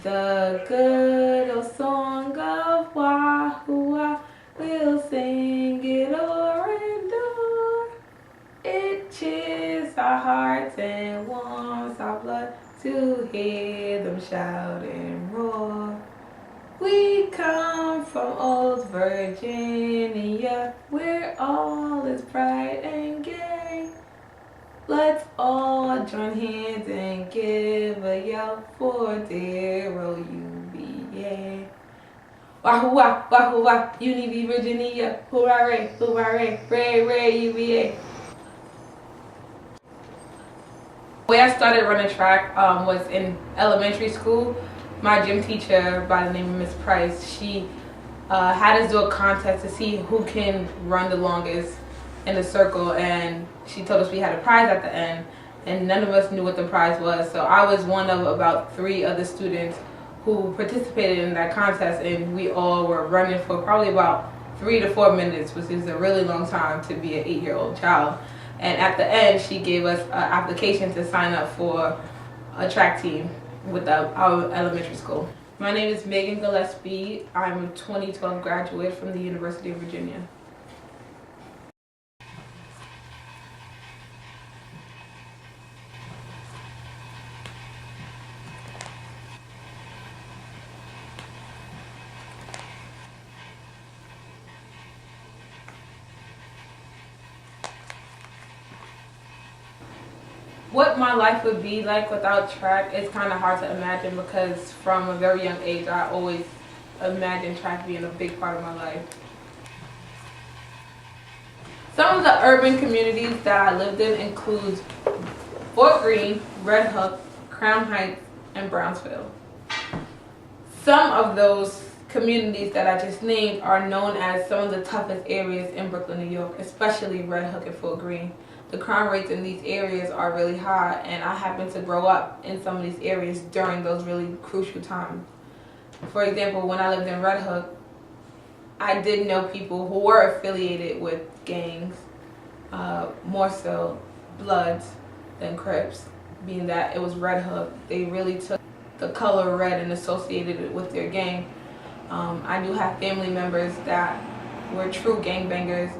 The good old song of Wahoo, we'll sing it o'er and o'er. It cheers our hearts and warms our blood to hear them shout and roar. We come from old Virginia, where all is bright and gay. Let's all join hands and give a yell for dear old UVA. Wahoo wah, wahoo wah, UNV Virginia, hooray, hooray, ray, ray, UVA. The way I started running track was in elementary school. My gym teacher by the name of Miss Price, she had us do a contest to see who can run the longest in the circle, and she told us we had a prize at the end, and none of us knew what the prize was. So I was one of about 3 other students who participated in that contest, and we all were running for probably about 3 to 4 minutes, which is a really long time to be an 8-year-old child. And at the end, she gave us an application to sign up for a track team with our elementary school. My name is Megan Gillespie. I'm a 2012 graduate from the University of Virginia. What my life would be like without track is kind of hard to imagine, because from a very young age I always imagined track being a big part of my life. Some of the urban communities that I lived in include Fort Greene, Red Hook, Crown Heights, and Brownsville. Some of those communities that I just named are known as some of the toughest areas in Brooklyn, New York, especially Red Hook and Fort Greene. The crime rates in these areas are really high, and I happened to grow up in some of these areas during those really crucial times. For example, when I lived in Red Hook, I did know people who were affiliated with gangs, more so Bloods than Crips, being that it was Red Hook. They really took the color red and associated it with their gang. I do have family members that were true gangbangers.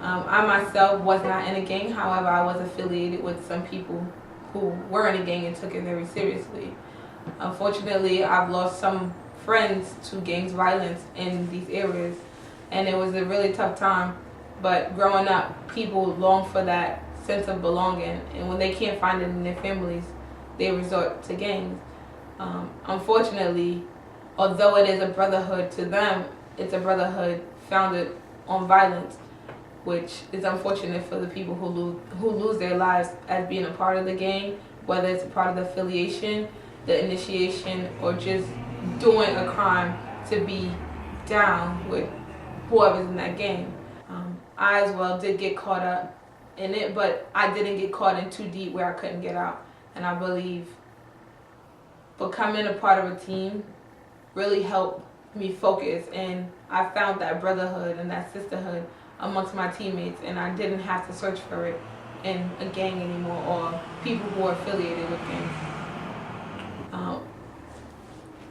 I myself was not in a gang, however I was affiliated with some people who were in a gang and took it very seriously. Unfortunately, I've lost some friends to gangs violence in these areas, and it was a really tough time. But growing up, people long for that sense of belonging, and when they can't find it in their families, they resort to gangs. Unfortunately, although it is a brotherhood to them, it's a brotherhood founded on violence, which is unfortunate for the people who lose their lives as being a part of the gang, whether it's a part of the affiliation, the initiation, or just doing a crime to be down with whoever's in that gang. I as well did get caught up in it, but I didn't get caught in too deep where I couldn't get out. And I believe becoming a part of a team really helped me focus, and I found that brotherhood and that sisterhood amongst my teammates, and I didn't have to search for it in a gang anymore or people who are affiliated with gangs.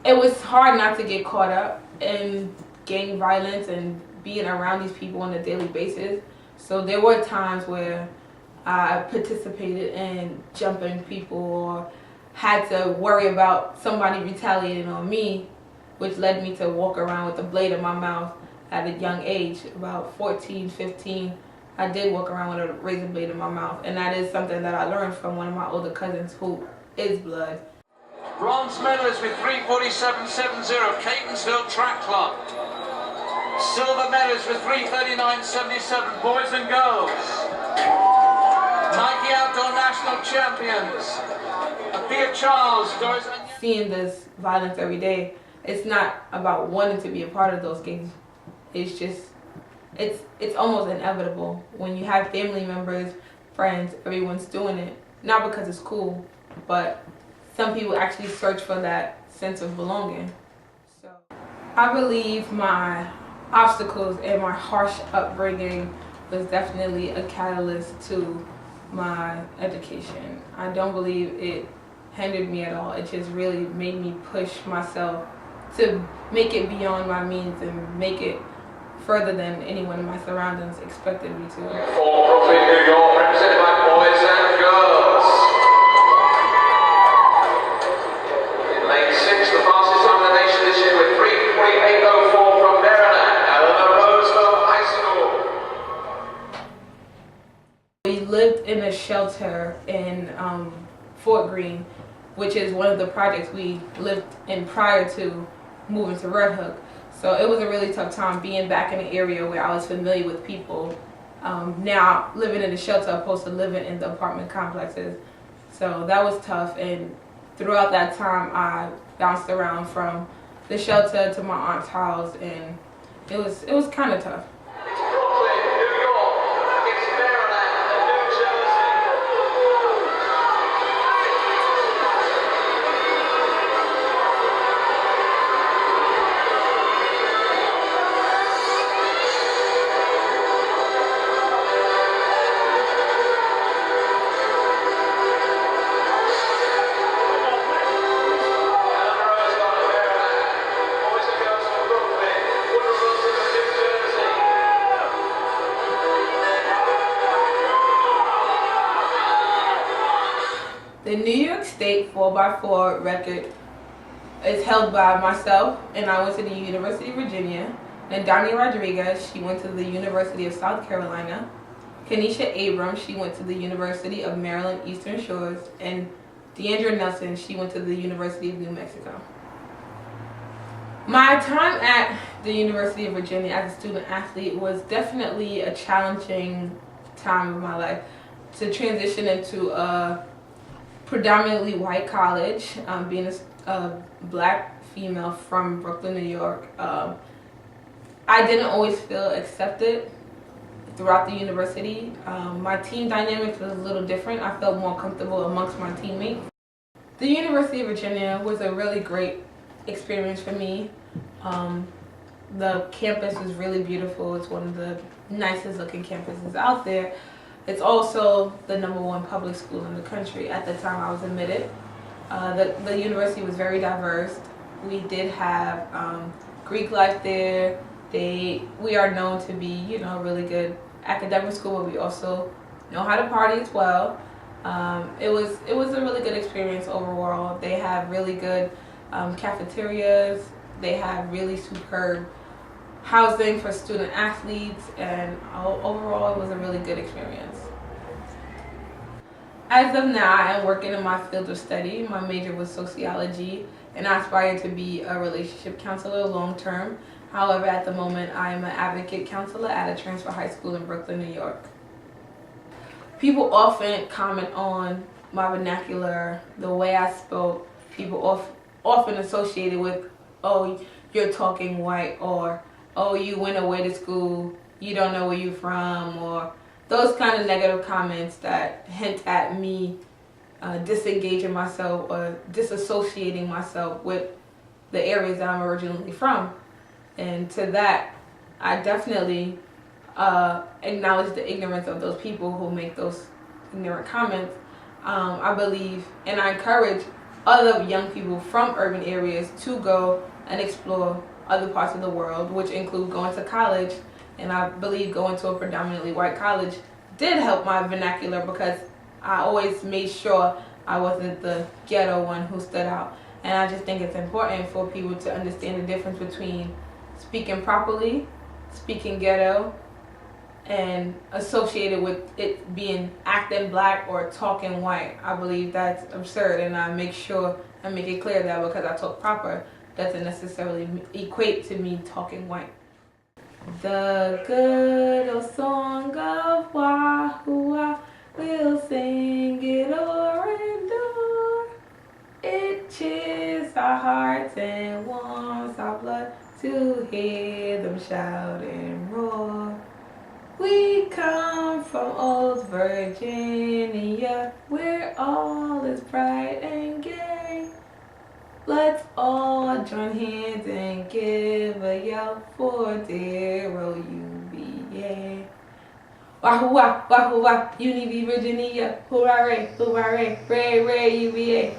It was hard not to get caught up in gang violence and being around these people on a daily basis. So there were times where I participated in jumping people or had to worry about somebody retaliating on me, which led me to walk around with a blade in my mouth at a young age. About 14, 15, I did walk around with a razor blade in my mouth, and that is something that I learned from one of my older cousins who is Blood. Bronze medalist with 3:47.70, Catonsville Track Club. Silver medalist with 3:39.77, boys and girls. Nike Outdoor National Champions. Thea Charles, Doris. Seeing this violence every day, it's not about wanting to be a part of those gangs. It's just, it's almost inevitable. When you have family members, friends, everyone's doing it. Not because it's cool, but some people actually search for that sense of belonging. So I believe my obstacles and my harsh upbringing was definitely a catalyst to my education. I don't believe it hindered me at all. It just really made me push myself to make it beyond my means and make it further than anyone in my surroundings expected me to. For Brooklyn, New York, represented by boys and girls. In lane 6, the fastest time in the nation this year with 3:48.04 from Maryland, Eleanor Roosevelt High School. We lived in a shelter in Fort Greene, which is one of the projects we lived in prior to moving to Red Hook. So it was a really tough time being back in an area where I was familiar with people. Now living in the shelter opposed to living in the apartment complexes. So that was tough, and throughout that time I bounced around from the shelter to my aunt's house, and it was kind of tough. It's Brooklyn, New York, it's Maryland and New Jersey. The New York State 4x4 record is held by myself, and I went to the University of Virginia. And Donnie Rodriguez, she went to the University of South Carolina. Kenesha Abrams, she went to the University of Maryland Eastern Shores. And Deandra Nelson, she went to the University of New Mexico. My time at the University of Virginia as a student athlete was definitely a challenging time of my life. To transition into a predominantly white college, being a black female from Brooklyn, New York, I didn't always feel accepted throughout the university. My team dynamics was a little different. I felt more comfortable amongst my teammates. The University of Virginia was a really great experience for me. The campus was really beautiful. It's one of the nicest looking campuses out there. It's also the #1 public school in the country at the time I was admitted. The university was very diverse. We did have Greek life there. We are known to be, a really good academic school, but we also know how to party as well. It was a really good experience overall. They have really good cafeterias. They have really superb housing for student athletes, and overall it was a really good experience. As of now, I am working in my field of study. My major was sociology, and I aspire to be a relationship counselor long term. However, at the moment, I am an advocate counselor at a transfer high school in Brooklyn, New York. People often comment on my vernacular, the way I spoke. People often associate it with, oh, you're talking white, or oh, you went away to school, you don't know where you're from, or those kind of negative comments that hint at me disengaging myself or disassociating myself with the areas that I'm originally from. And to that, I definitely acknowledge the ignorance of those people who make those ignorant comments. I believe and I encourage other young people from urban areas to go and explore other parts of the world, which include going to college. And I believe going to a predominantly white college did help my vernacular, because I always made sure I wasn't the ghetto one who stood out. And I just think it's important for people to understand the difference between speaking properly, speaking ghetto, and associated with it being acting black or talking white. I believe that's absurd, and I make sure I make it clear that because I talk proper doesn't necessarily equate to me talking white. The good old song of Wahoo, we'll sing it o'er and o'er. It cheers our hearts and warms our blood to hear them shout and roar. We come from old Virginia, where all is bright and gay. Let's all join hands and give a yell for dear old UVA. Wahoo wah, Uni Virginia, hooray, hooray, ray, ray, UVA.